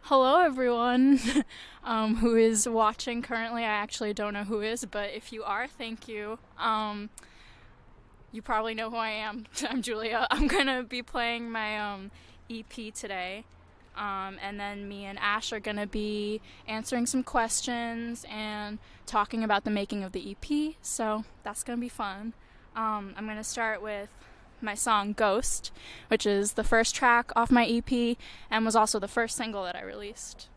Hello, everyone who is watching currently. I actually don't know who is, but if you are, thank you. You probably know who I am. I'm Julia. I'm gonna be playing my EP today, and then me and Ash are gonna be answering some questions and talking about the making of the EP. So that's gonna be fun. I'm gonna start with my song Ghost, which is the first track off my EP and was also the first single that I released.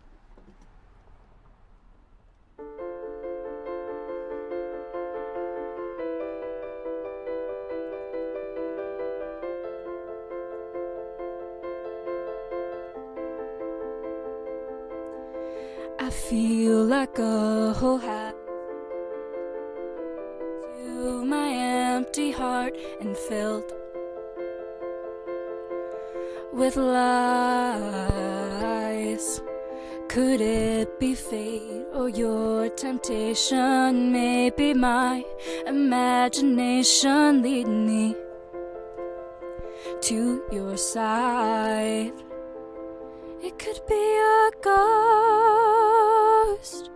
I feel like a hole has to my empty heart and filled with lies. Could it be fate or your temptation? Maybe my imagination lead me to your side. It could be a ghost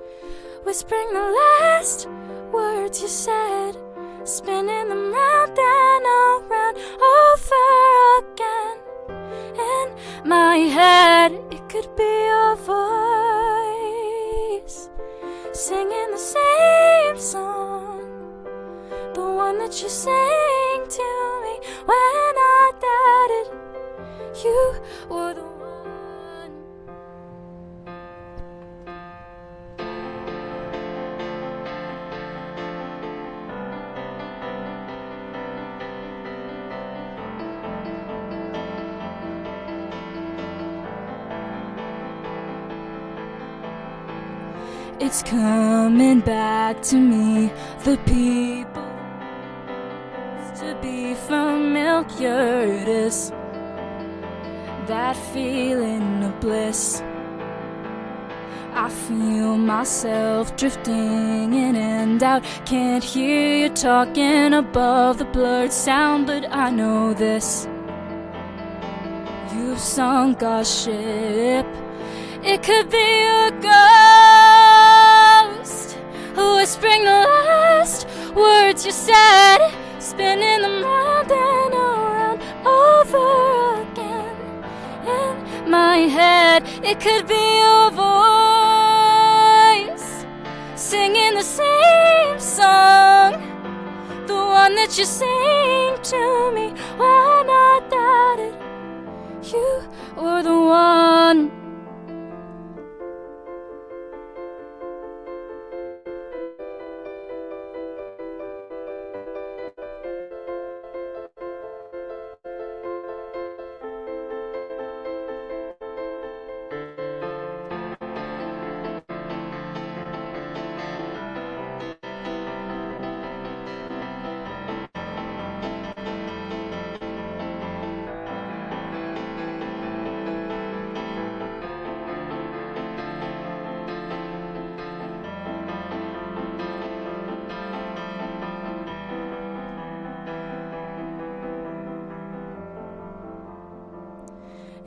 whispering the last words you said, spinning them round and around over again. In my head, it could be a voice singing the same song, the one that you sang to me when I doubted you were the one. It's coming back to me, the people used to be familiar. It is that feeling of bliss. I feel myself drifting in and out. Can't hear you talking above the blurred sound, but I know this: you've sunk our ship. It could be a ghost whispering the last words you said, spinning them round and around over again. In my head, it could be a voice singing the same song, the one that you sang to me when I doubted you were the one.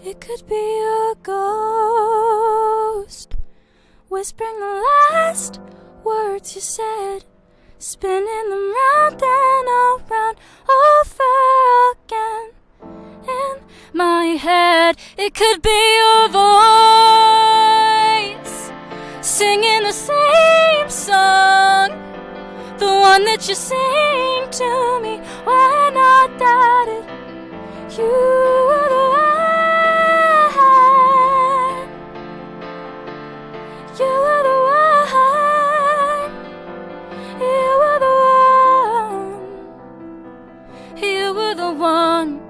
It could be a ghost whispering the last words you said, spinning them round and around over again. In my head, it could be a voice singing the same song, the one that you sang to me when I doubted you were the one. You were the one. You were the one. You were the one.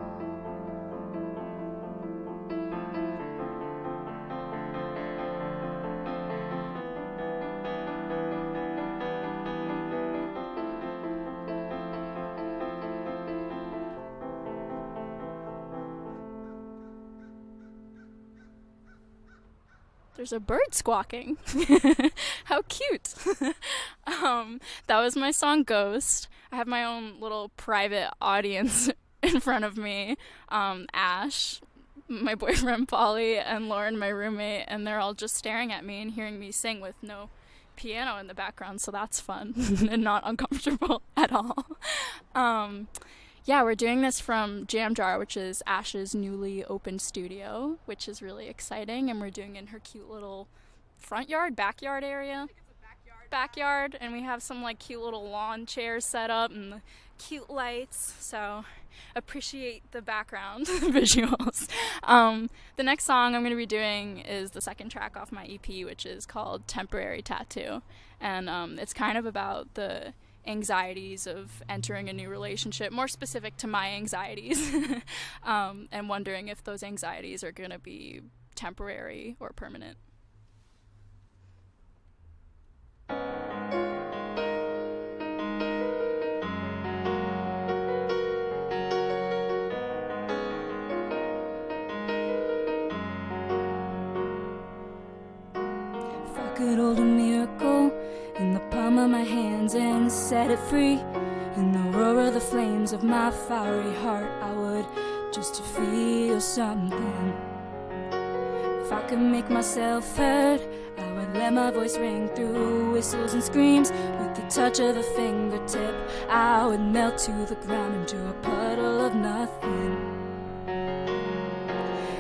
There's a bird squawking. How cute. That was my song Ghost. I have my own little private audience in front of me. Ash, my boyfriend Polly and Lauren, my roommate, and they're all just staring at me and hearing me sing with no piano in the background, so that's fun and not uncomfortable at all. Yeah, we're doing this from Jam Jar, which is Ash's newly opened studio, which is really exciting, and we're doing it in her cute little backyard area. Backyard, and we have some like cute little lawn chairs set up and cute lights, so appreciate the background visuals. The next song I'm going to be doing is the second track off my EP, which is called Temporary Tattoo, and it's kind of about the anxieties of entering a new relationship, more specific to my anxieties, and wondering if those anxieties are going to be temporary or permanent. If I could hold a miracle in the palm of my hands and set it free, in the roar of the flames of my fiery heart, I would just feel something. If I could make myself heard, I would let my voice ring through whistles and screams. With the touch of a fingertip, I would melt to the ground into a puddle of nothing.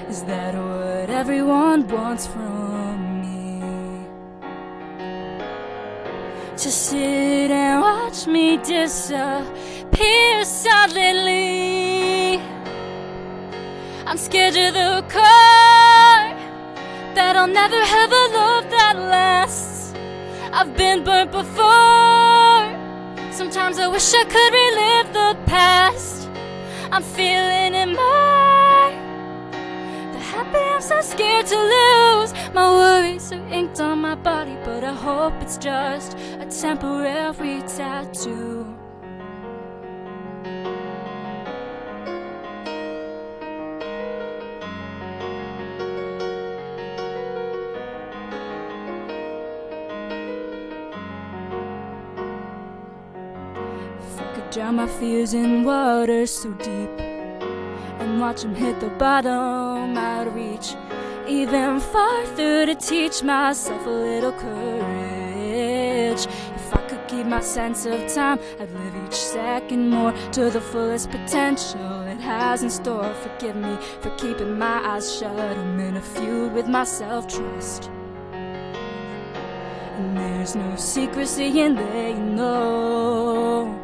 Is that what everyone wants from me? To sit and watch me disappear silently. I'm scared of the car, that I'll never have a love that lasts. I've been burnt before. Sometimes I wish I could relive the past. I'm feeling it more. The happy I'm so scared to lose. My worries are inked on my body, but I hope it's just a temporary tattoo. If I could drown my fears in water so deep and watch them hit the bottom, I'd reach even farther to teach myself a little courage. If I could keep my sense of time, I'd live each second more to the fullest potential it has in store. Forgive me for keeping my eyes shut. I'm in a feud with my self-trust, and there's no secrecy in there, you know.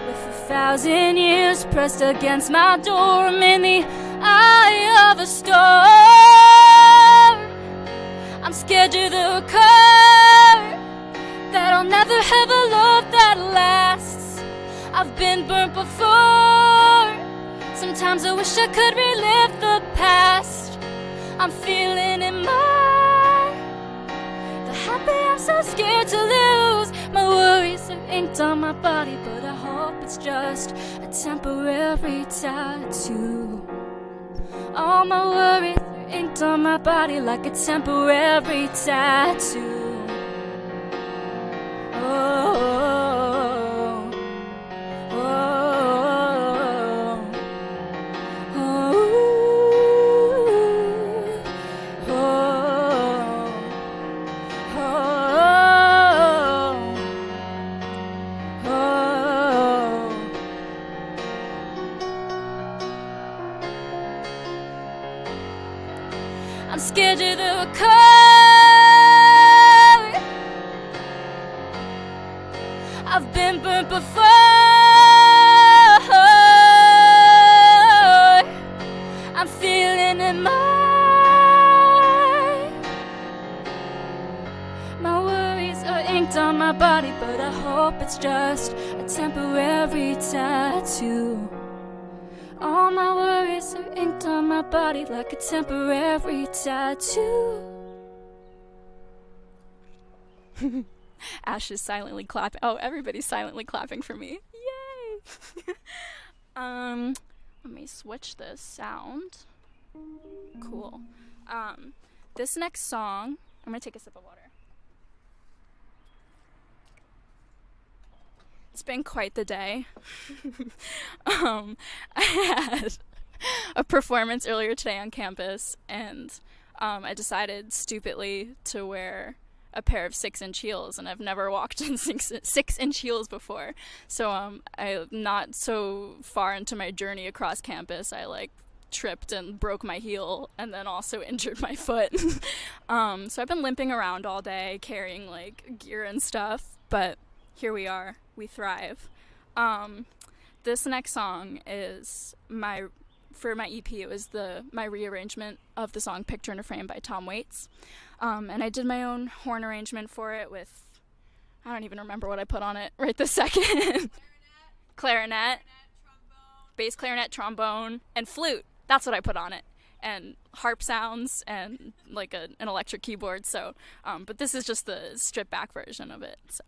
With 1,000 years pressed against my door, I'm in the eye of a storm. I'm scared of the car, that I'll never have a love that lasts. I've been burnt before. Sometimes I wish I could relive the past. I'm feeling it more. The happy I'm so scared to lose. My worries are inked on my body, but I hope it's just a temporary tattoo. All my worries are inked on my body like a temporary tattoo. Oh, oh, oh, oh, oh, oh, oh. I'm scared of the car, I've been burnt before. I'm feeling it more. My worries are inked on my body, but I hope it's just a temporary tattoo. All my worries are inked on my body like a temporary tattoo. Ash is silently clapping. Oh, everybody's silently clapping for me. Yay! Let me switch this sound. Cool. This next song, I'm gonna take a sip of water. It's been quite the day. I had a performance earlier today on campus, and I decided stupidly to wear a pair of 6-inch heels, and I've never walked in 6-inch heels before. So I'm not so far into my journey across campus. I tripped and broke my heel, and then also injured my foot. So I've been limping around all day, carrying gear and stuff. But here we are. We thrive. This next song is for my EP. It was my rearrangement of the song "Picture in a Frame" by Tom Waits. And I did my own horn arrangement for it with, I don't even remember what I put on it right this second. Clarinet, bass clarinet, trombone, and flute. That's what I put on it. And harp sounds and an electric keyboard. So, but this is just the stripped back version of it. So.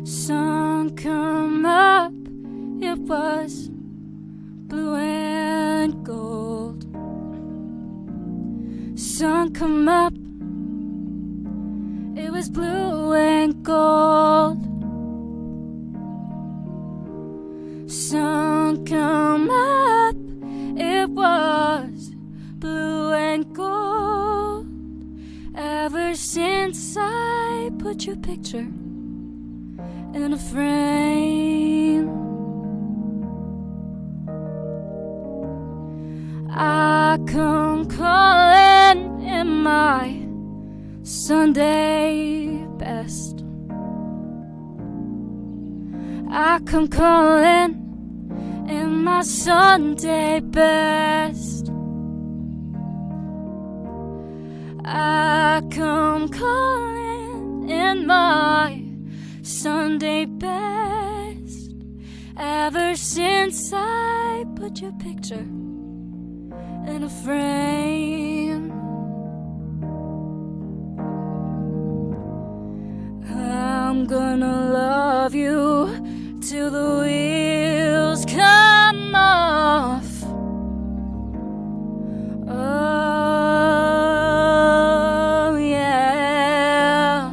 Sun come up, it was blue and gold. Sun come up, it was blue and gold. Sun come up, it was blue and gold. Ever since I put your picture in a frame, I come calling in my Sunday best. I come calling in my Sunday best. I come calling in my Sunday best. Ever since I put your picture in a frame, I'm gonna love you till the wheels come off. Oh yeah.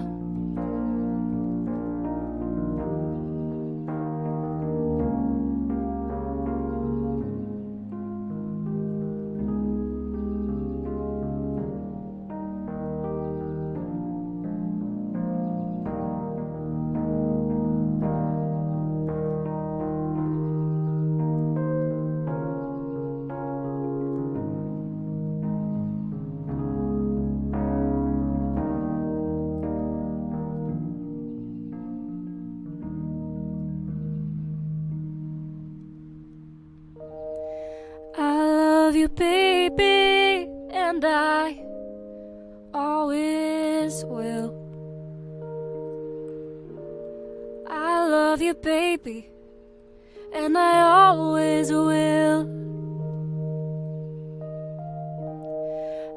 I love you, baby, and I always will. I love you, baby, and I always will.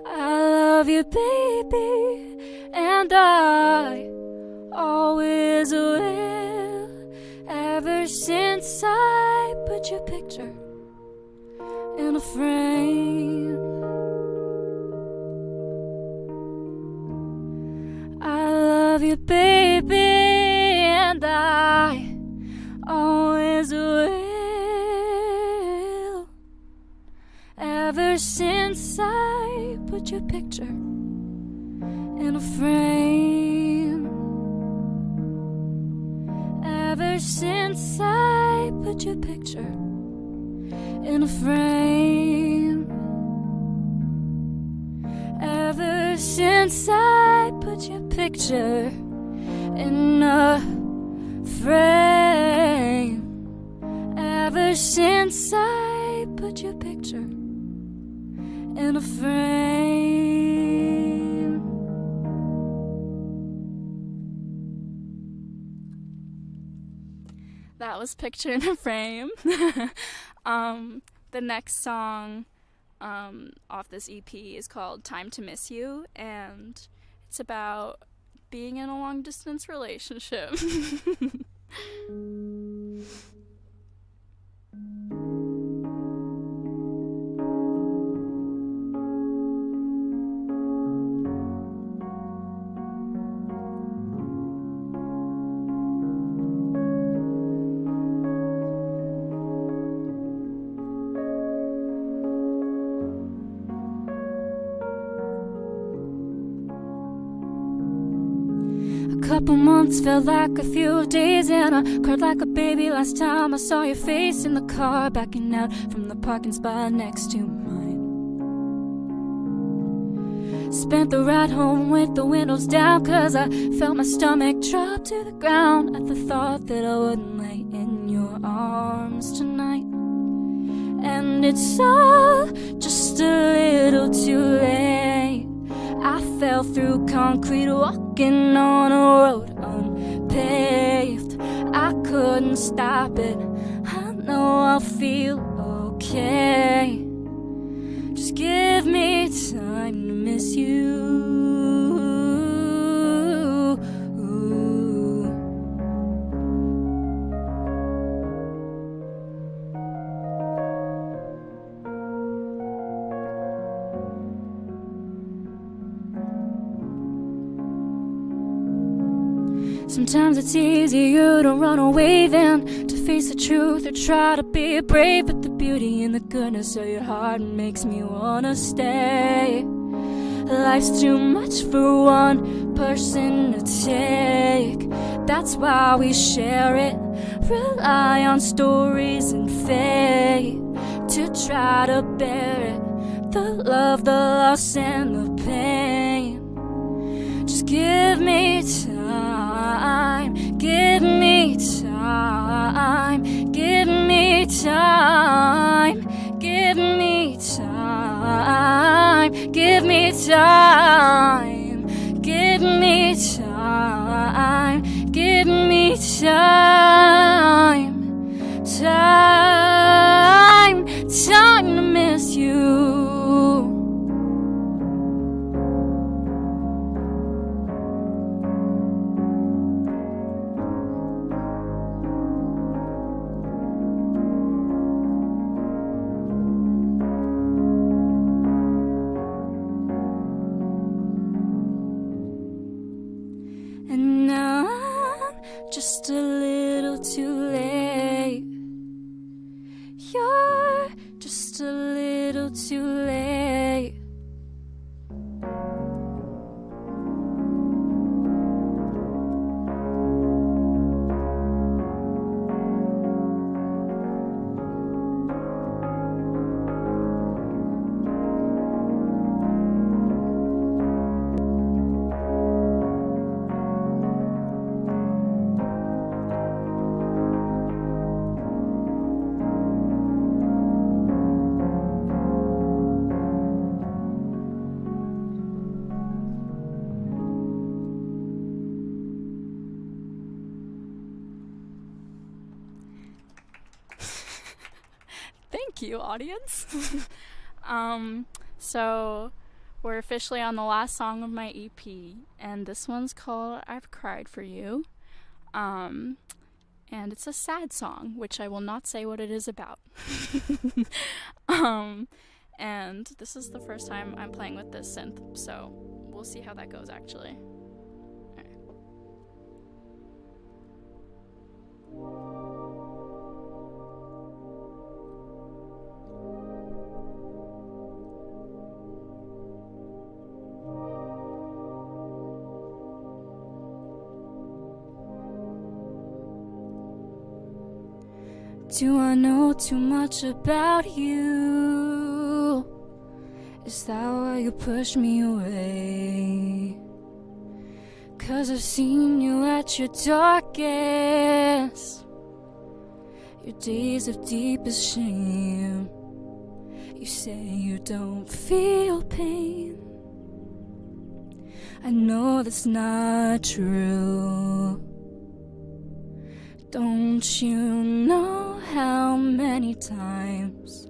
I love you, baby, and I always will. Ever since I put your picture in a frame, I love you, baby, and I always will. Ever since I put your picture in a frame, ever since I put your picture in a frame, ever since I put your picture in a frame, ever since I put your picture in a frame. That was Picture in a Frame. The next song off this EP is called Time to Miss You, and it's about being in a long-distance relationship. Couple months felt like a few days, and I cried like a baby last time I saw your face in the car backing out from the parking spot next to mine. Spent the ride home with the windows down, 'cause I felt my stomach drop to the ground at the thought that I wouldn't lay in your arms tonight. And it's all just a little too late. I fell through concrete walking on a road unpaved. I couldn't stop it. I know I'll feel okay. Just give me time to miss you. Sometimes it's easier to run away than to face the truth or try to be brave. But the beauty and the goodness of your heart makes me wanna stay. Life's too much for one person to take. That's why we share it. Rely on stories and fate to try to bear it. The love, the loss, and the pain. Just give me time, give me time, give me time, give me time, give me time, give me time, give me time, time to miss you. And now I'm just a little too late. You're just a little too late. Thank you, audience. So we're officially on the last song of my EP, and this one's called I've Cried for You. And it's a sad song, which I will not say what it is about. And this is the first time I'm playing with this synth, so we'll see how that goes actually. Do I know too much about you? Is that why you push me away? 'Cause I've seen you at your darkest, your days of deepest shame. You say you don't feel pain. I know that's not true. Don't you know how many times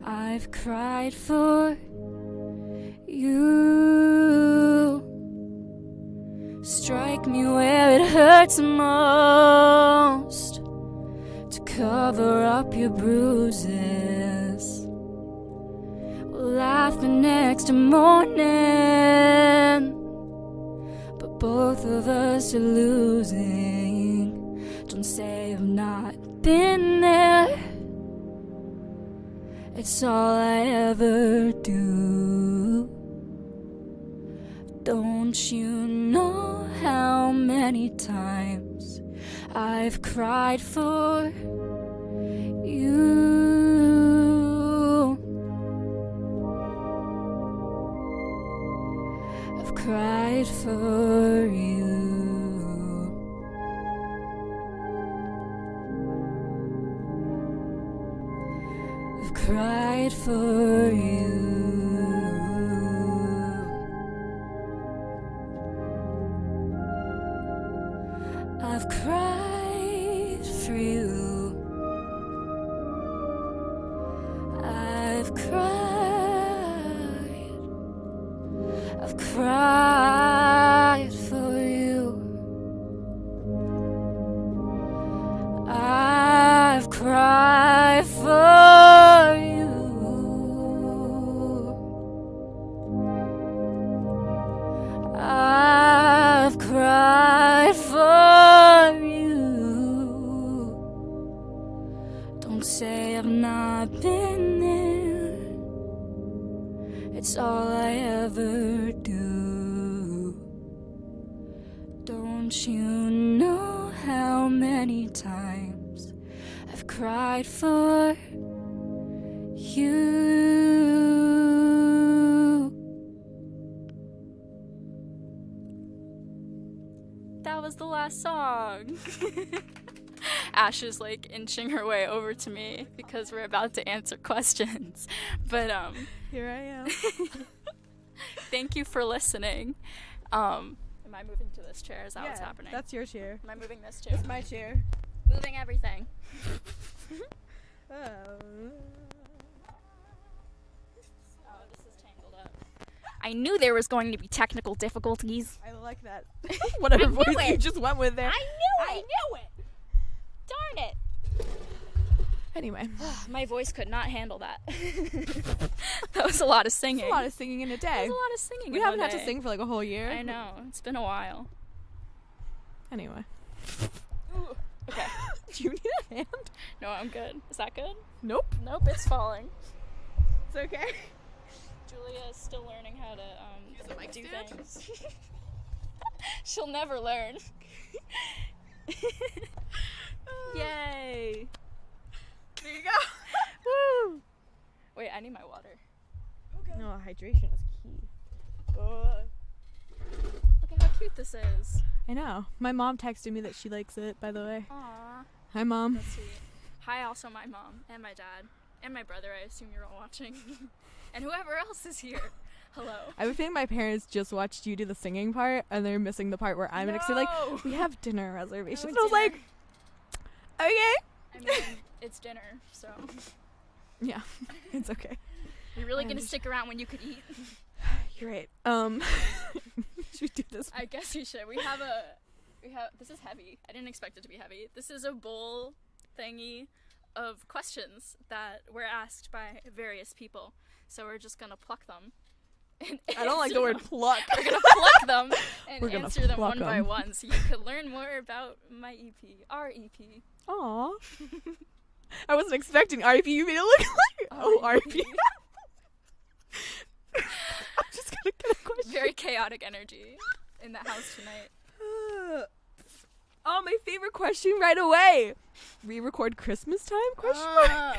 I've cried for you? Strike take me where it hurts most, to cover up your bruises. We'll laugh the next morning, but both of us are losing. Don't say I've not been there. It's all I ever do. Don't you know how many times I've cried for you? I've cried for you. I've cried for you. I've cried for you. I've cried. I've cried for you. I've cried for you. I've cried for you. Don't say I've not been there. It's all I ever do. Don't you know how many times I've cried for you? That was the last song. Ash is like inching her way over to me because we're about to answer questions. But Here I am. thank you for listening. Am I moving to this chair? Is that what's Yeah, happening? That's your chair. Am I moving this chair? It's my chair. Moving everything. Oh. Oh, this is tangled up. I knew there was going to be technical difficulties. I like that. Whatever I knew voice you it. just went with there. I knew it! Darn it! Anyway. My voice could not handle that. That was a lot of singing. It's a lot of singing in a That day. was a lot of singing. We in haven't one had to day. sing for like a whole year. I know. It's been a while. Anyway. Okay. Do you need a hand? No, I'm good. Is that good? Nope. Nope, it's falling. It's okay. Julia is still learning how to Use a mic do stand? things. She'll never learn. Yay! There you go. Woo. Wait, I need my water. No, hydration is key. Look at how cute this is. I know. My mom texted me that she likes it, by the way. Aww, Hi, Mom. that's sweet. Hi, also my mom and my dad and my brother. I assume you're all watching, and whoever else is here. Hello. I have a feeling my parents just watched you do the singing part, and they're missing the part where I'm next to like, No. we have dinner reservations. No And I was like, okay. I mean, it's dinner, so Yeah, it's okay. you're really I gonna understand. stick around when you could eat. You're right. Should we do this? I guess we should. We have this is heavy. I didn't expect it to be heavy. This is a bowl thingy of questions that were asked by various people. So we're just gonna pluck them. And I don't like answer the word them. pluck. We're gonna pluck them and We're gonna answer them pluck one by 'em. one, so you could learn more about my EP, our E EP. Aw. I wasn't expecting RP to look like. Oh, RP. I'm just gonna get a question. Very chaotic energy in the house tonight. Oh, my favorite question right away. Re-record Christmas time? Question mark.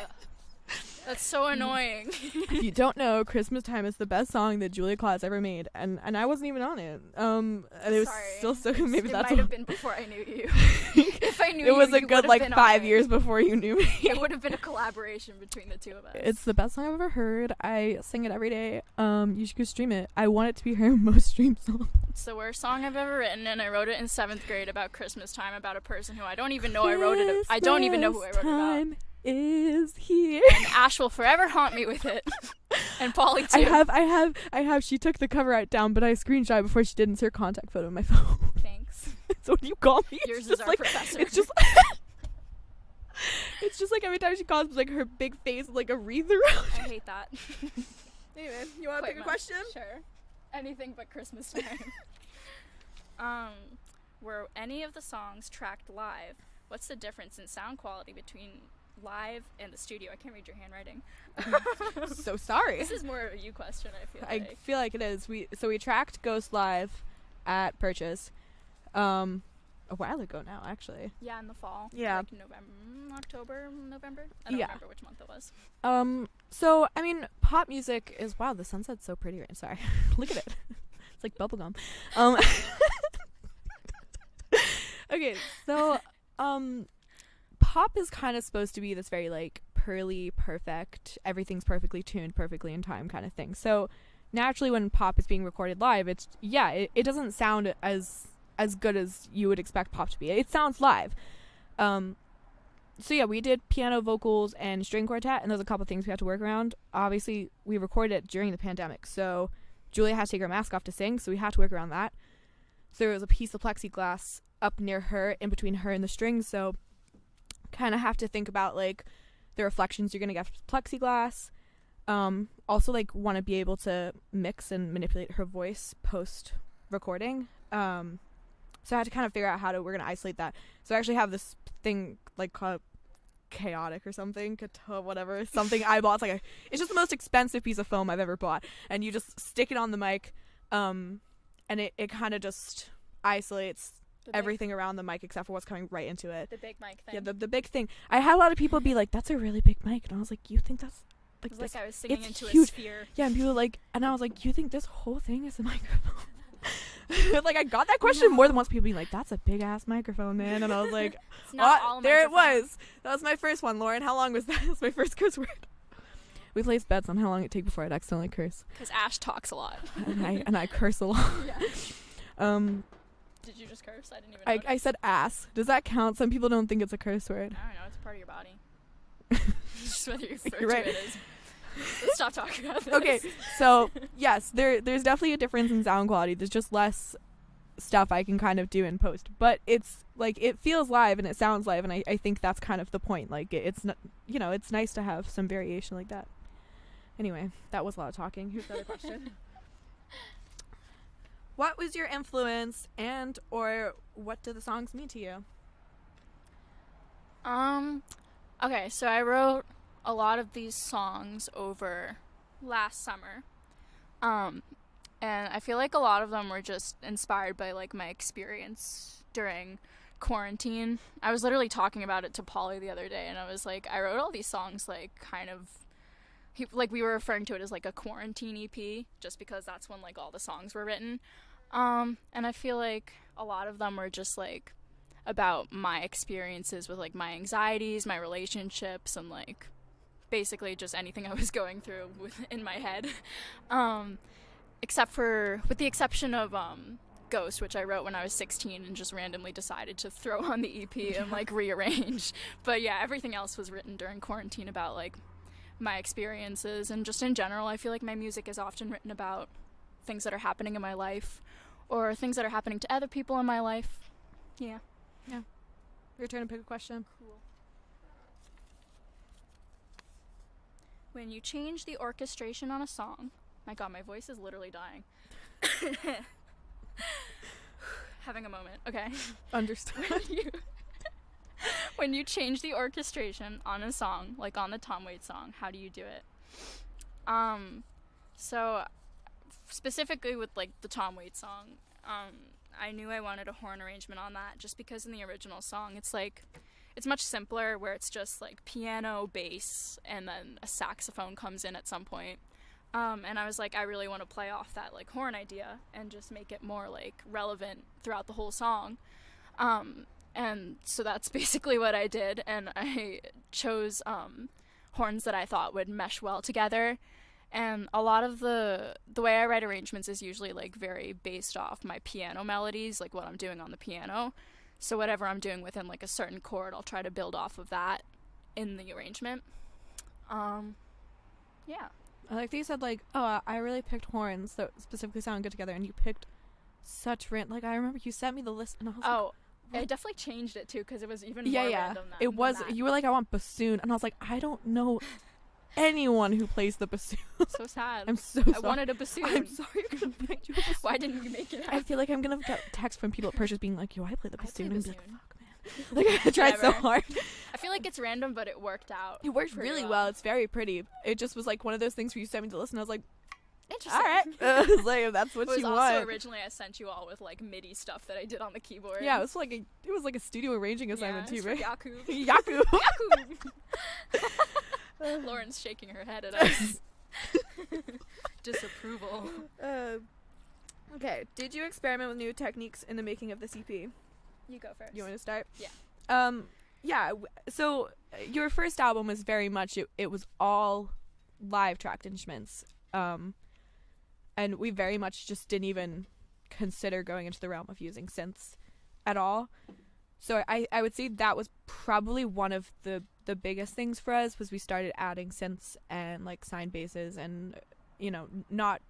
That's so annoying. If you don't know, Christmas Time is the best song that Julia Claus ever made, and I wasn't even on it. And it was Sorry. still so maybe It that's might have been before I knew you. If I knew it was you, a you good would've like been on 5 it. years before you knew me. It would have been a collaboration between the two of us. It's the best song I've ever heard. I sing it every day. You should go stream it. I want it to be her most streamed song. It's the worst song I've ever written, and I wrote it in 7th grade about Christmas time, about a person who I don't even know I wrote it. I don't even know who I wrote it about. Time is here. And Ash will forever haunt me with it. And Polly too. I have. She took the cover art down, but I screenshot it before she did, and it's her contact photo on my phone. Thanks. So when you call me, Yours it's is just our like professor. it's just it's just like every time she calls, it's like her big face with like a wreath around. I hate that. Anyway, you want to Quite pick a much. question? Sure. Anything but Christmas time. Were any of the songs tracked live? What's the difference in sound quality between live and the studio? I can't read your handwriting. So sorry. This is more of a you question, I feel I like. feel like it is. We tracked Ghost live at Purchase, a while ago now, actually. Yeah, in the fall. Yeah. Like October, November? I don't remember which month it was. So I mean, pop music is wow. The sunset's so pretty right. Sorry, look at it. It's like bubblegum. Okay, so pop is kind of supposed to be this very like pearly, perfect, everything's perfectly tuned, perfectly in time kind of thing. So naturally, when pop is being recorded live, it doesn't sound as good as you would expect pop to be. It sounds live. So yeah, we did piano, vocals, and string quartet, and there's a couple things we had to work around. Obviously, we recorded it during the pandemic, so Julia had to take her mask off to sing, so we had to work around that. So there was a piece of plexiglass up near her, in between her and the strings, so kind of have to think about like the reflections you're gonna get from plexiglass. Also like want to be able to mix and manipulate her voice post recording. So I had to kind of figure out we're gonna isolate that. So I actually have this thing like called Chaotic or something, whatever, something I bought. It's just the most expensive piece of foam I've ever bought, and you just stick it on the mic, and it kind of just isolates everything around the mic except for what's coming right into it. The big mic thing. Yeah, the big thing. I had a lot of people be like, "That's a really big mic," and I was like, "You think that's like It was this?" like I was singing it's into huge. a sphere. Yeah, and people were like, and I was like, "You think this whole thing is a microphone?" Like I got that question more than once. People being like, "That's a big ass microphone, man," and I was like, It's not all there it microphone. was. That was my first one, Lauren. How long was that? That was my first curse word. We placed bets on how long it take before I'd accidentally curse, Because Ash talks a lot. and I curse a lot. Yeah. Did you just curse? I didn't even notice. I said ass. Does that count? Some people don't think it's a curse word. I don't know. It's a part of your body. Just whether you refer You're right. to it as. Let's stop talking about this. Okay, so yes, there's definitely a difference in sound quality. There's just less stuff I can kind of do in post, but it's like it feels live and it sounds live, and I think that's kind of the point. Like it's not, it's nice to have some variation like that. Anyway, that was a lot of talking. Here's the other question. What was your influence, and or what do the songs mean to you? Okay, so I wrote a lot of these songs over last summer. And I feel like a lot of them were just inspired by like my experience during quarantine. I was literally talking about it to Polly the other day, and I was like, I wrote all these songs like kind of we were referring to it as like a quarantine EP, just because that's when like all the songs were written. And I feel like a lot of them were just like about my experiences with like my anxieties, my relationships, and like basically just anything I was going through in my head. With the exception of Ghost, which I wrote when I was 16 and just randomly decided to throw on the EP and like rearrange. But yeah, everything else was written during quarantine about like my experiences, and just in general I feel like my music is often written about things that are happening in my life or things that are happening to other people in my life. Yeah. Your turn to pick a question. Cool. When you change the orchestration on a song, my god, my voice is literally dying. Having a moment. Okay. Understood. When you change the orchestration on a song, like on the Tom Waits song, how do you do it? So specifically with like the Tom Waits song, I knew I wanted a horn arrangement on that just because in the original song it's much simpler, where it's just like piano, bass, and then a saxophone comes in at some point. And I was like, I really want to play off that like horn idea and just make it more like relevant throughout the whole song. And so that's basically what I did, and I chose horns that I thought would mesh well together. And a lot of the way I write arrangements is usually like very based off my piano melodies, like what I'm doing on the piano. So whatever I'm doing within like a certain chord, I'll try to build off of that in the arrangement. Yeah. I like that you said like, oh, I really picked horns that specifically sound good together, and you picked such random. Like I remember you sent me the list, and I was Oh, like, I definitely changed it too because it was even yeah, more yeah. random. It was. Than that. You were like, I want bassoon, and I was like, I don't know anyone who plays the bassoon. So sad. I'm so sorry. I wanted a bassoon. I'm sorry. I couldn't find you a bassoon. Why didn't you make it I happen? feel like I'm gonna get texts from people at purchase being like, "Yo, I play the I play bassoon," and be like, bassoon. "Fuck, man!" Like I tried so Whatever. hard. I feel like it's random, but it worked out. It worked pretty really well. It's very pretty. It just was like one of those things where you sent me to listen. I was like, Interesting. all right. I was like, if that's what It was you also want. originally I sent you all with like MIDI stuff that I did on the keyboard. Yeah, it was like a studio arranging assignment yeah, too, right? Yakub. Yaku. Yakub. Lauren's shaking her head at us. Disapproval. Okay. Did you experiment with new techniques in the making of this EP? You go first. You want to start? Yeah. Yeah. So your first album was very much it was all live tracked instruments. And we very much just didn't even consider going into the realm of using synths at all. So I would say that was probably one of the biggest things for us was we started adding synths and like sine basses and not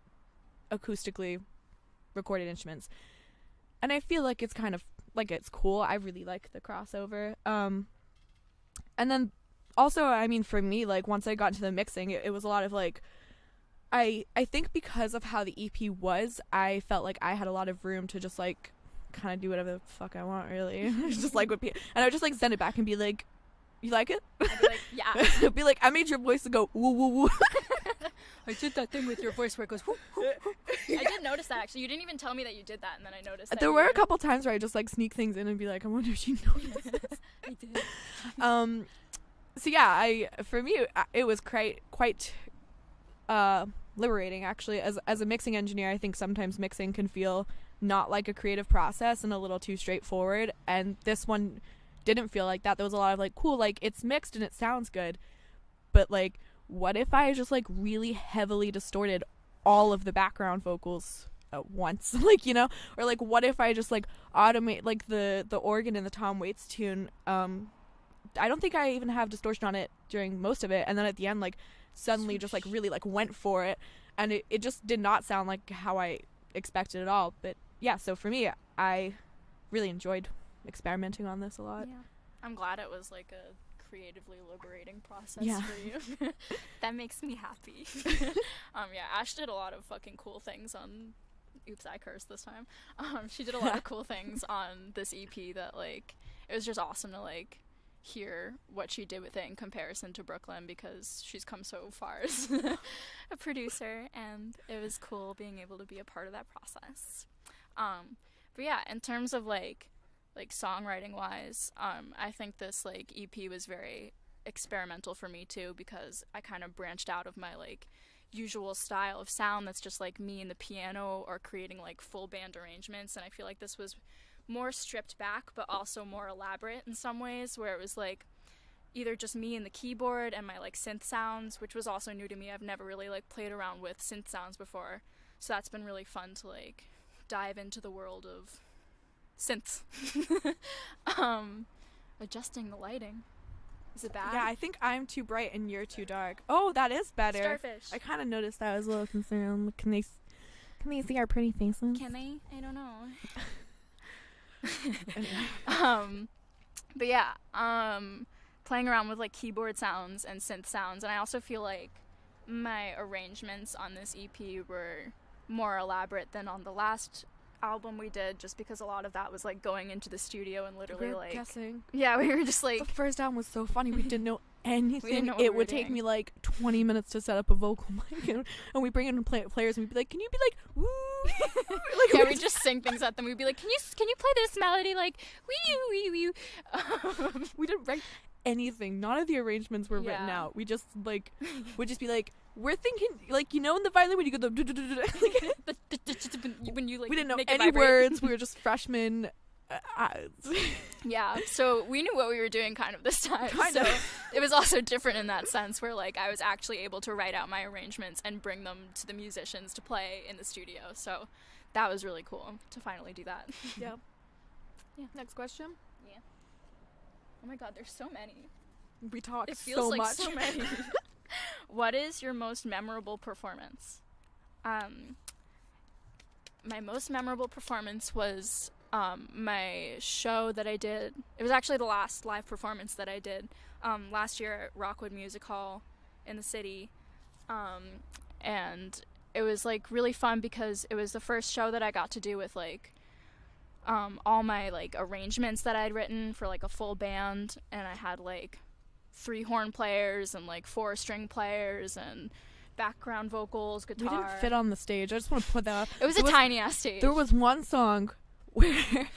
acoustically recorded instruments. And I feel like it's kind of like it's cool. I really like the crossover. And then also, I mean, for me, like once I got into the mixing, it was a lot of like I think because of how the EP was, I felt like I had a lot of room to just like kind of do whatever the fuck I want, really. Just like and I would just like send it back and be like, "You like it?" I'd be like, yeah. Be like, "I made your voice go woo woo woo." I did that thing with your voice where it goes whoo, whoo, whoo. I did notice that actually. You didn't even tell me that you did that, and then I noticed that There you were a did. couple times where I just like sneak things in and be like, "I wonder if she noticed." I did. So yeah, for me it was quite liberating actually. As a mixing engineer, I think sometimes mixing can feel not like a creative process and a little too straightforward, and this one didn't feel like that. There was a lot of like, cool, like it's mixed and it sounds good, but like what if I just like really heavily distorted all of the background vocals at once? Like, or like what if I just like automate like the organ in the Tom Waits tune. I don't think I even have distortion on it during most of it, and then at the end like suddenly just like really like went for it, and it just did not sound like how I expected at all. But yeah, so for me, I really enjoyed experimenting on this a lot. Yeah. I'm glad it was like a creatively liberating process Yeah. for you. That makes me happy. Yeah, Ash did a lot of fucking cool things on oops, I cursed this time. She did a lot of cool things on this EP that like it was just awesome to like hear what she did with it in comparison to Brooklyn, because she's come so far as a producer, and it was cool being able to be a part of that process. But yeah, in terms of like songwriting wise, I think this like EP was very experimental for me too, because I kind of branched out of my like usual style of sound that's just like me and the piano or creating like full band arrangements, and I feel like this was more stripped back but also more elaborate in some ways, where it was like either just me and the keyboard and my like synth sounds, which was also new to me. I've never really like played around with synth sounds before, so that's been really fun to like dive into the world of synths. Adjusting the lighting. Is it bad? Yeah, I think I'm too bright and you're too dark. Oh, that is better. Starfish. I kind of noticed that. I was a little concerned. Can they see our pretty faces? Can they? I don't know. Anyway. But yeah, playing around with like keyboard sounds and synth sounds, and I also feel like my arrangements on this EP were more elaborate than on the last album we did, just because a lot of that was like going into the studio and literally like guessing. yeah, we were just like The first album was so funny. We didn't know anything. know what we It were would take doing. me like 20 minutes to set up a vocal mic, and we bring in players, and we'd be like, "Can you be like woo?" Like, yeah, we just sing things at them. We'd be like, can you play this melody like wee wee wee? we didn't write anything. None of the arrangements were written Yeah. out. We just like would just be like, we're thinking like, in the violin when you go the like, When you like we didn't know make it any vibrate. words. We were just freshmen. Yeah, so we knew what we were doing kind of this time. Kind so of. it was also different in that sense, where like I was actually able to write out my arrangements and bring them to the musicians to play in the studio. So that was really cool to finally do that. Yeah. Yeah. Next question. Oh my god, there's so many. We talked It feels so like much. so many. What is your most memorable performance? my most memorable performance was my show that I did. It was actually the last live performance that I did last year at Rockwood Music Hall in the city. And it was like really fun because it was the first show that I got to do with like all my like arrangements that I'd written for like a full band, and I had like 3 horn players and like 4 string players and background vocals, guitar. We didn't fit on the stage. I just want to put that out. It was a tiny ass stage. There was one song where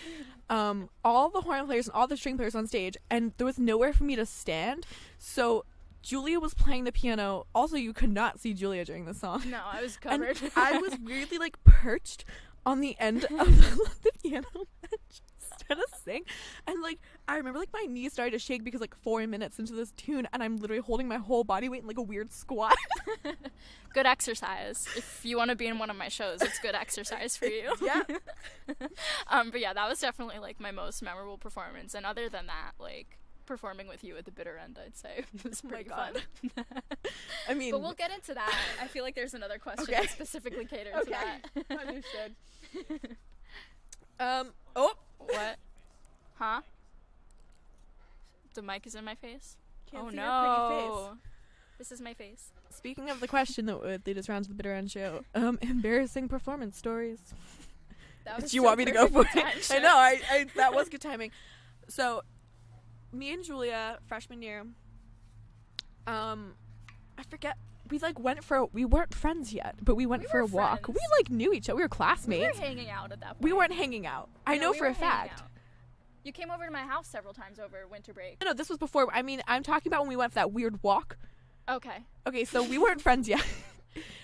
all the horn players and all the string players on stage, and there was nowhere for me to stand, so Julia was playing the piano. Also, you could not see Julia during the song. No, I was covered. And I was weirdly like perched on the end of the piano bench trying to sing, and like I remember like my knees started to shake because like 4 minutes into this tune, and I'm literally holding my whole body weight in like a weird squat. Good exercise. If you want to be in one of my shows, it's good exercise for you. Yeah. But yeah, that was definitely like my most memorable performance, and other than that, like performing with you at the bitter end, I'd say was pretty fun. I mean, but we'll get into that. I feel like there's another question that specifically catered to that. Understood. What? Huh? The mic is in my face? Can't oh see no. your pretty face. This is my face. Speaking of the question that would lead us around to the bitter end show, embarrassing performance stories. That was Do you want me to go for it? Sure. I know, I that was good timing. So, me and Julia, freshman year, I forget, we weren't friends yet, but we went for a walk. Friends. We like knew each other. We were classmates. We were hanging out at that point. We weren't hanging out. I know we for were a hanging fact. out. You came over to my house several times over winter break. No, this was before. I mean, I'm talking about when we went for that weird walk. Okay. Okay, so we weren't friends yet.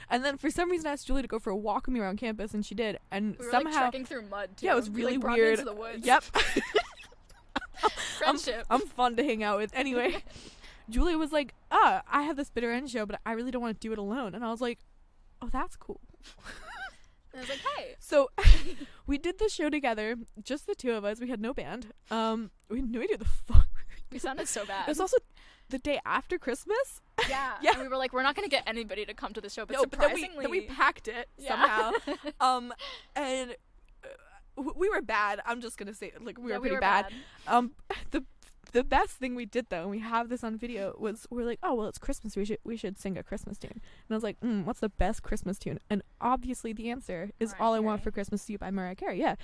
And then for some reason I asked Julie to go for a walk with me around campus, and she did. And we were somehow, like trekking through mud too. Yeah, it was really like, brought me weird. into the woods. Yep. Friendship. I'm fun to hang out with. Anyway, Julia was like, I have this bitter end show, but I really don't want to do it alone. And I was like, oh, that's cool. And I was like, hey. So we did the show together, just the two of us. We had no band. We had no idea the fuck. We sounded so bad. It was also the day after Christmas. Yeah. Yeah. And we were like, we're not going to get anybody to come to the show, but No, surprisingly. but then we packed it Yeah. somehow. And we were bad. I'm just gonna say, like, we were pretty bad. The best thing we did though, and we have this on video, was we're like, oh well, it's Christmas. We should sing a Christmas tune. And I was like, what's the best Christmas tune? And obviously the answer is Mariah "All I Want Carey. for Christmas Is You" by Mariah Carey. Yeah.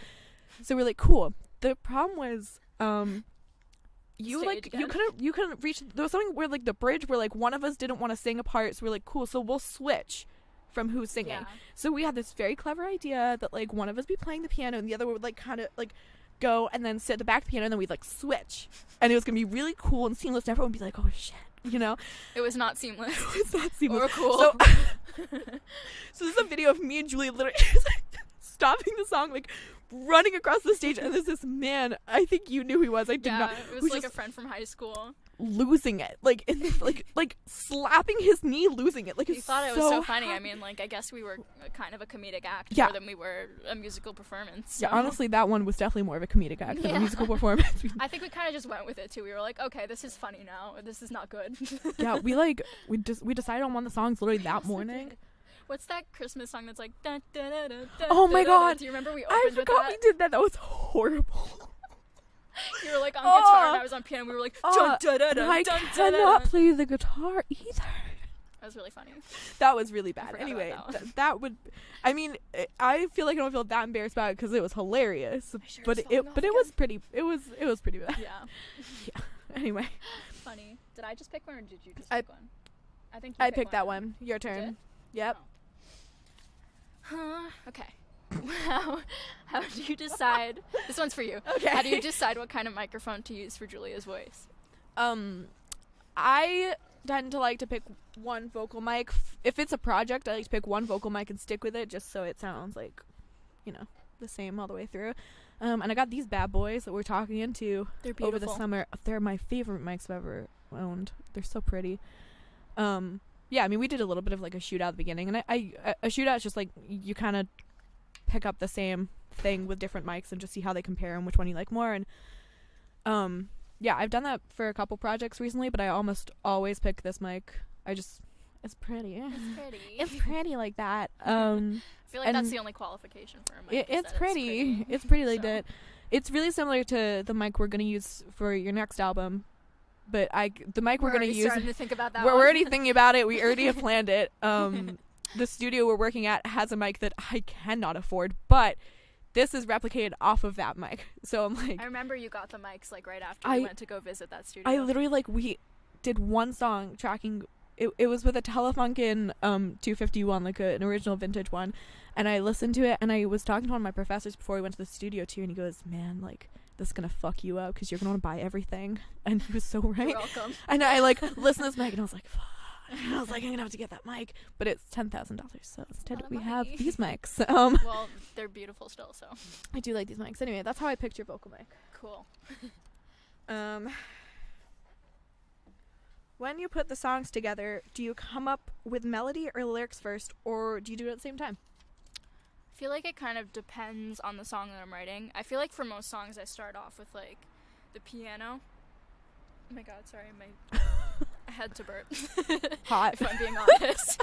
So we're like, cool. The problem was, you couldn't reach. There was something where like the bridge where like one of us didn't want to sing a part, so we're like, cool. So we'll switch from who's singing. Yeah. So we had this very clever idea that like one of us be playing the piano and the other would like kind of like go and then sit at the back piano, and then we'd like switch, and it was gonna be really cool and seamless, and everyone would be like, oh shit, you know. It was not seamless. It's not seamless Or cool. So this is a video of me and Julie literally just, like, stopping the song, like running across the stage, and there's this man, I think you knew who he was, I did not, It was who's like a just friend from high school. losing it, like in the, like slapping his knee, losing it, like He it's thought it was so funny. I mean, like, I guess we were kind of a comedic act Yeah. more than we were a musical performance. So. Yeah, honestly, that one was definitely more of a comedic act than Yeah. a musical performance. I think we kind of just went with it too. We were like, okay, this is funny now. This is not good. Yeah, we decided on one of the songs literally that morning. What's that Christmas song that's like? Dun, dun, dun, dun, dun, Oh my dun, dun, God. dun? Do you remember we I opened with forgot that? we did that. That was horrible. You were like on guitar and I was on piano. We were like, dun, dun, dun, dun, I dun, dun, cannot dun. play the guitar either. That was really funny. That was really bad. forgot Anyway, about that one. that would. I mean, I feel like I don't feel that embarrassed about it because it was hilarious. shirt But is it falling off was again. pretty. It was pretty bad. Yeah. Anyway, Funny. Did I just pick one or did you just I- pick one? I think you I picked that one. Your did? turn. Yep. Okay. How do you decide? This one's for you. Okay. How do you decide what kind of microphone to use for Julia's voice? I tend to like to pick one vocal mic. If it's a project, I like to pick one vocal mic and stick with it just so it sounds like, the same all the way through. And I got these bad boys that we're talking into They're over beautiful. the summer. They're my favorite mics I've ever owned. They're so pretty. Yeah, I mean, we did a little bit of like a shootout at the beginning, and a shootout is just like you kind of pick up the same thing with different mics and just see how they compare and which one you like more. And yeah, I've done that for a couple projects recently, but I almost always pick this mic. It's pretty. It's pretty. It's pretty like that. feel like And that's the only qualification for a mic. It's pretty. It's pretty legit. It's really similar to the mic we're gonna use for your next album, but the mic we're gonna use. Starting to think about that. We're already thinking about it. We already have planned it. The studio we're working at has a mic that I cannot afford, but this is replicated off of that mic. So I'm like, I remember you got the mics like right after we went to go visit that studio. I literally like we did one song tracking. It was with a Telefunken 251, like an original vintage one, and I listened to it, and I was talking to one of my professors before we went to the studio too, and he goes, "Man, like this is gonna fuck you up because you're gonna want to buy everything," and he was so right. You're welcome. And I like listened to this mic, and I was like, "Fuck." And I was like, I'm gonna have to get that mic, but it's $10,000, so instead we have these mics. Well, they're beautiful still, so I do like these mics. Anyway, that's how I picture vocal mic. Cool. When you put the songs together, do you come up with melody or lyrics first, or do you do it at the same time? I feel like it kind of depends on the song that I'm writing. I feel like for most songs I start off with like the piano. Oh my god, sorry, I had to burp. Hot. If I'm being honest.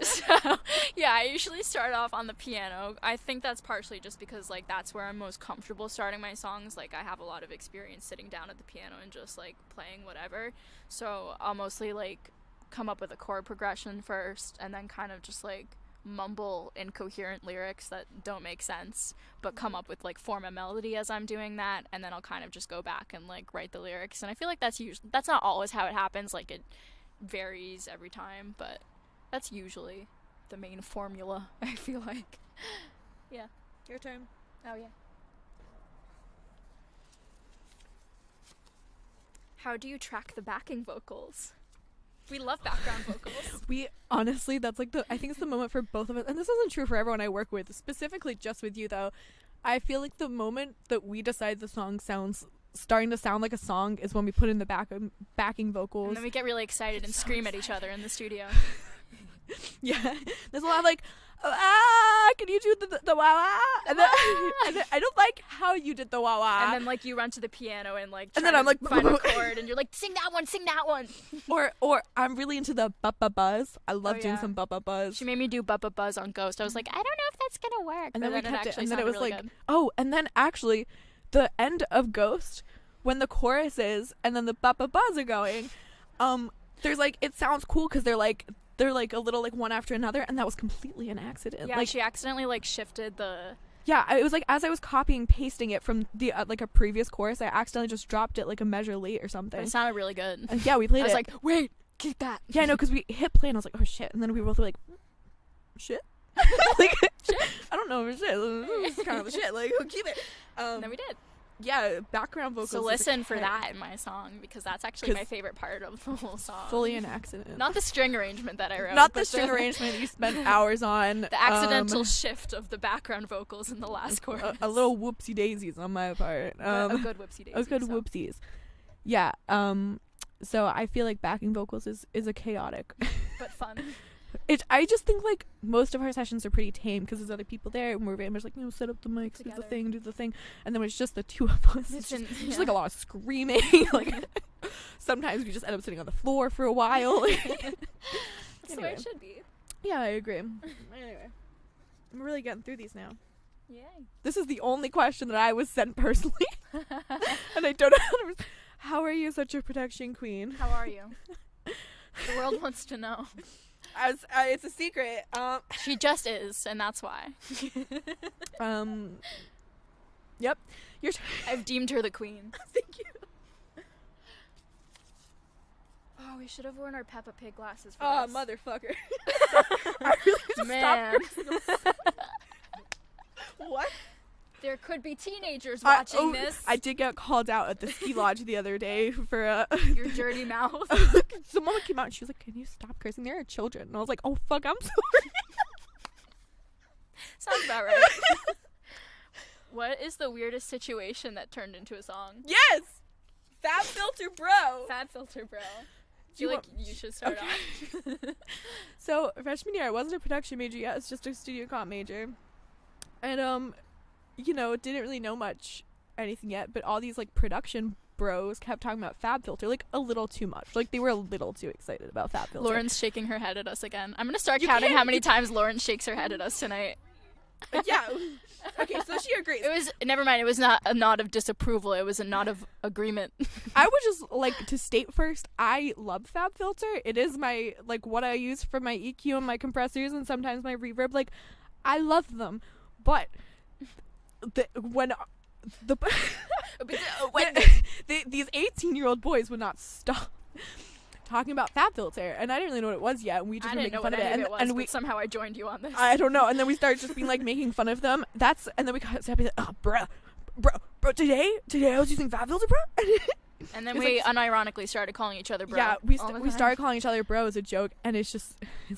So, yeah, I usually start off on the piano. I think that's partially just because, like, that's where I'm most comfortable starting my songs. Like, I have a lot of experience sitting down at the piano and just, like, playing whatever. So I'll mostly, like, come up with a chord progression first and then kind of just, like, mumble incoherent lyrics that don't make sense, but come up with, like, form a melody as I'm doing that, and then I'll kind of just go back and, like, write the lyrics. And I feel like that's not always how it happens. Like, it varies every time, but that's usually the main formula, I feel like. Yeah. Your turn. Oh, yeah. How do you track the backing vocals? We love background vocals. We honestly, that's like I think it's the moment for both of us, and this isn't true for everyone I work with, specifically just with you though. I feel like the moment that we decide the song starting to sound like a song is when we put in the backing vocals. And then we get really excited and scream at each other in the studio. Yeah. There's a lot of like, can you do the wah wah? And then I don't like how you did the wah wah. And then like you run to the piano and like and then I'm like find a chord and you're like, sing that one. or I'm really into the buzz. I love doing some buzz. She made me do buzz on Ghost. I was like, I don't know if that's gonna work. And then we kept it, and then it was really like, good. oh, and then actually, the end of Ghost, when the chorus is, and then the buzz are going, there's like, it sounds cool because they're like a little like one after another, and that was completely an accident. Yeah, like she accidentally like shifted the. Yeah, it was like as I was copying pasting it from the like a previous chorus, I accidentally just dropped it like a measure late or something. But it sounded really good. And yeah, we played it. I was like, wait, keep that. Yeah, no, because we hit play and I was like, oh shit, and then we were both like, shit. Like, shit? I don't know if it's shit. This is kind of the shit. Like, keep it. And then we did. Yeah, background vocals. So listen for that in my song, because that's actually my favorite part of the whole song. Fully an accident. Not the string arrangement that I wrote. Not the string arrangement you spent hours on. The accidental shift of the background vocals in the last chorus. A little whoopsie daisies on my part. A good whoopsie daisy. A good whoopsies. Yeah. So I feel like backing vocals is a chaotic. But fun. I just think like most of our sessions are pretty tame because there's other people there and we're very much like, set up the mics, do the thing, and then when it's just the two of us, it's just like a lot of screaming. Like sometimes we just end up sitting on the floor for a while. That's the way it should be. Yeah, I agree. Anyway, I'm really getting through these now. Yay. This is the only question that I was sent personally, and I don't know how are you such a production queen? How are you? The world wants to know. It's a secret. She just is, and that's why. Yep. I've deemed her the queen. Thank you. Oh, we should have worn our Peppa Pig glasses for Oh, this. motherfucker. I really just Man. stopped. What? There could be teenagers watching this. I did get called out at the ski lodge the other day for Your dirty mouth. Someone came out and she was like, "Can you stop cursing? There are children." And I was like, "Oh fuck, I'm sorry." Sounds about right. What is the weirdest situation that turned into a song? Yes, Fab Filter Bro. Fab Filter Bro. I feel like you should start off. So freshman year, I wasn't a production major yet. It's just a studio comp major, and didn't really know anything yet. But all these like production bros kept talking about Fab Filter, like, a little too much. Like, they were a little too excited about Fab Filter. Lauren's shaking her head at us again. I'm gonna start counting how many times Lauren shakes her head at us tonight. Yeah. Okay, so she agrees. It was, never mind, it was not a nod of disapproval, it was a nod of agreement. I would just like to state first, I love Fab Filter. It is my, like, what I use for my EQ and my compressors and sometimes my reverb. Like, I love them. But when these 18-year-old boys would not stop talking about Fab Filter, and I didn't really know what it was yet, and we just were making fun of it, and we somehow I joined you on this. I don't know, and then we started just being like making fun of them. And then we got happy like, oh, bro, today I was using Fab Filter, bro. And then we unironically started calling each other bro. Yeah, we started calling each other bro as a joke, and it's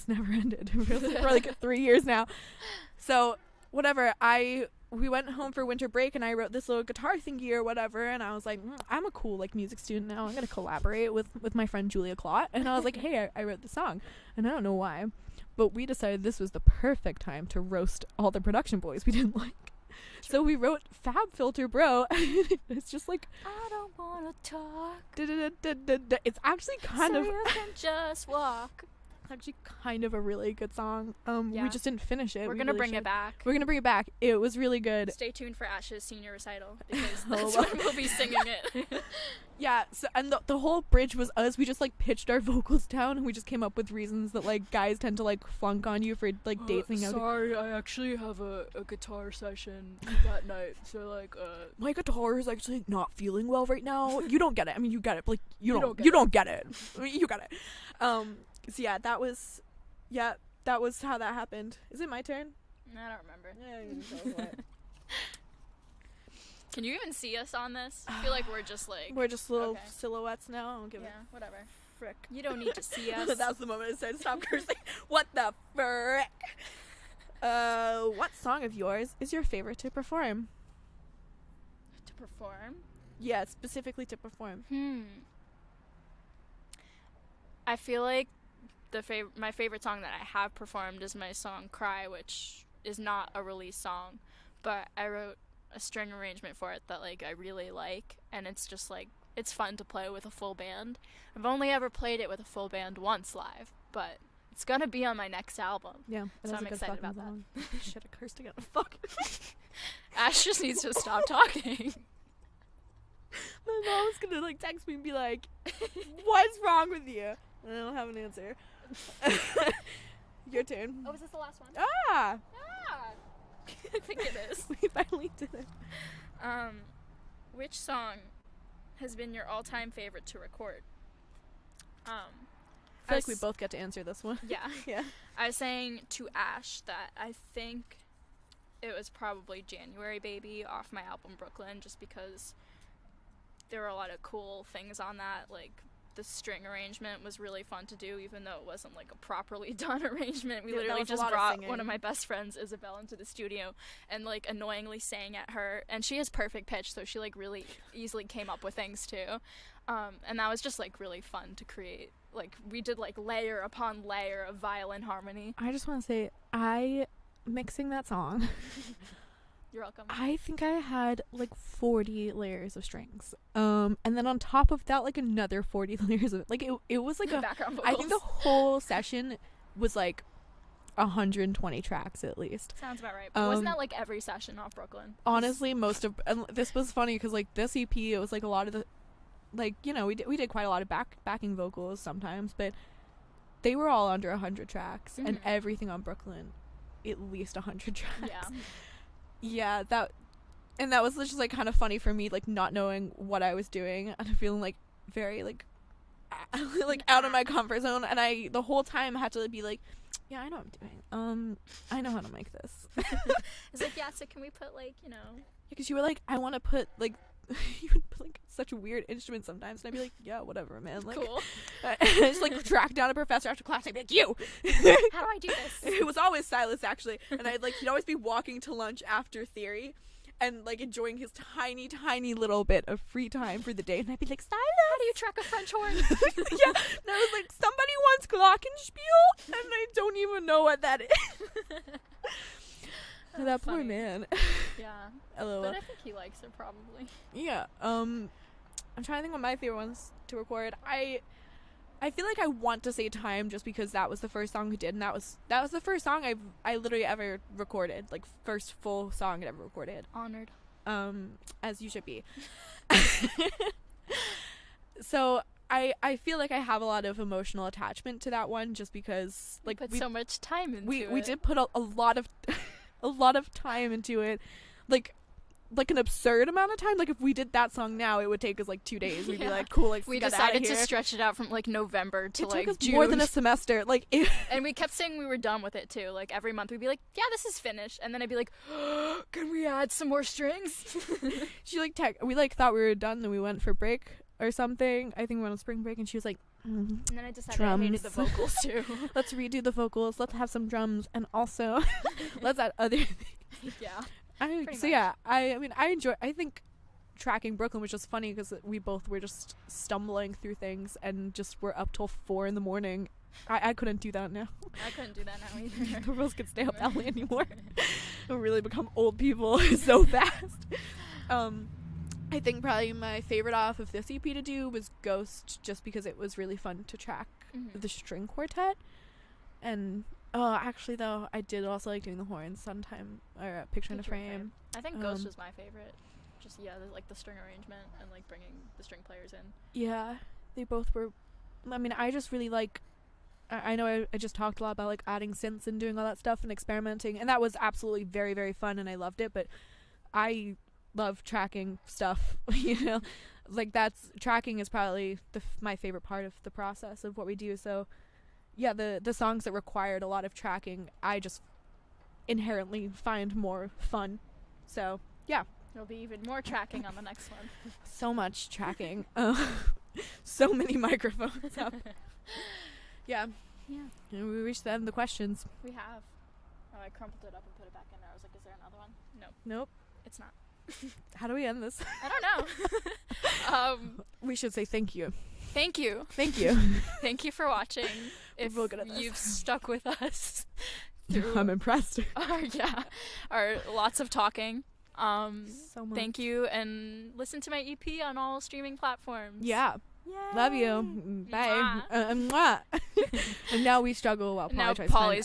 never ended really, for like 3 years now. So whatever, we went home for winter break, and I wrote this little guitar thingy or whatever, and I was like, I'm a cool like music student now. I'm gonna collaborate with my friend Julia Clott, and I was like, hey, I wrote the song, and I don't know why, but we decided this was the perfect time to roast all the production boys we didn't like. So we wrote Fab Filter Bro. It's just like, I don't wanna talk. It's actually kind of. So you can just walk. It's actually kind of a really good song. Yeah. We just didn't finish it. We're gonna bring it back. We're gonna bring it back. It was really good. Stay tuned for Ash's senior recital because that's when we'll be singing it. Yeah. So and the whole bridge was us. We just like pitched our vocals down, and we just came up with reasons that like guys tend to like flunk on you for like dating. Sorry, I actually have a guitar session that night. So like, my guitar is actually not feeling well right now. You don't get it. I mean, you get it, but like you don't get it. You got it. So yeah, that was how that happened. Is it my turn? I don't remember. Yeah, Can you even see us on this? I feel like we're just like... We're just little silhouettes now. I don't give a whatever. Frick. You don't need to see us. That was the moment I said stop cursing. What the frick? What song of yours is your favorite to perform? To perform? Yeah, specifically to perform. I feel like my favorite song that I have performed is my song Cry, which is not a release song, but I wrote a string arrangement for it that like I really like, and it's just like it's fun to play with a full band. I've only ever played it with a full band once live, but it's gonna be on my next album. Yeah, so I'm excited about that. Shit, I cursed again. Fuck. Ash just needs to stop talking. My mom's gonna like text me and be like, "What's wrong with you?" And I don't have an answer. Your turn. Oh, is this the last one? Ah! I think it is. We finally did it. Which song has been your all-time favorite to record? I feel like we both get to answer this one. Yeah. Yeah. I was saying to Ash that I think it was probably January Baby off my album Brooklyn, just because there were a lot of cool things on that, like the string arrangement was really fun to do, even though it wasn't like a properly done arrangement. We literally just brought one of my best friends, Isabel, into the studio and like annoyingly sang at her, and she has perfect pitch, so she like really easily came up with things too, and that was just like really fun to create. Like we did like layer upon layer of violin harmony. I just want to say, mixing that song You're welcome. I think I had like 40 layers of strings. And then on top of that, like another 40 layers of like it was like background vocals. I think the whole session was like 120 tracks at least. Sounds about right. But wasn't that like every session off Brooklyn? Honestly, most of, and this was funny because like this EP, it was like a lot of the, like, you know, we did quite a lot of backing vocals sometimes, but they were all under 100 tracks, and everything on Brooklyn, at least 100 tracks. Yeah. Yeah, that was just like kind of funny for me, like not knowing what I was doing and feeling like very like like out of my comfort zone, and I the whole time had to be like, yeah, I know what I'm doing. I know how to make this. It's like, yeah, so can we put like, you know, because you were like, I want to put like you would put like such a weird instrument sometimes, and I'd be like, yeah, whatever, man. Like, cool. Just like track down a professor after class. I'd be like, you. How do I do this? It was always Silas actually, and I'd like he'd always be walking to lunch after theory, and like enjoying his tiny little bit of free time for the day, and I'd be like, Silas, how do you track a French horn? Yeah, and I was like, somebody wants glockenspiel, and I don't even know what that is. That poor man. Yeah. LOL. But I think he likes it probably. Yeah. I'm trying to think what my favorite ones to record. I feel like I want to say Time just because that was the first song we did, and that was the first song I literally ever recorded, like first full song I ever recorded. Honored. As you should be. So I feel like I have a lot of emotional attachment to that one just because like we put so much time into it. We did put a lot of a lot of time into it, like an absurd amount of time. Like if we did that song now, it would take us like 2 days. We'd be like, cool, like we get decided outta to here. stretch it out from like November to it like took us June. more than a semester. Like and we kept saying we were done with it too. Like every month we'd be like, yeah, this is finished, and then I'd be like, can we add some more strings? she like we like thought we were done, and we went for break or something. I think we went on spring break, and she was like, and then I decided drums. I hated the vocals too. Let's redo the vocals. Let's have some drums, and also let's add other things. Yeah. I mean, I think tracking Brooklyn was just funny because we both were just stumbling through things and just were up till 4 a.m. I couldn't do that now. I couldn't do that now either. The girls could stay up that late anymore. We'll really become old people so fast. I think probably my favorite off of this EP to do was Ghost, just because it was really fun to track the string quartet. And actually though, I did also like doing the horns sometime, or Picture in a Frame. I think Ghost was my favorite. Just like the string arrangement and like bringing the string players in. Yeah, they both were. I mean, I just really like. I know I just talked a lot about like adding synths and doing all that stuff and experimenting, and that was absolutely very, very fun, and I loved it. But I love tracking stuff. You know, like tracking is probably my favorite part of the process of what we do. So yeah, the songs that required a lot of tracking, I just inherently find more fun. So yeah, there'll be even more tracking on the next one. So much tracking. So many microphones up. Yeah. And we reached the end of the questions. We have. Oh, I crumpled it up and put it back in there. I was like, is there another one? No. Nope. It's not. How do we end this? I don't know. We should say thank you. Thank you. Thank you. Thank you for watching. If real good at this. You've stuck with us I'm impressed. Our lots of talking. So much. Thank you, and listen to my EP on all streaming platforms. Yeah. Yay. Love you. Bye. Mwah. And now we struggle while Polly tries to find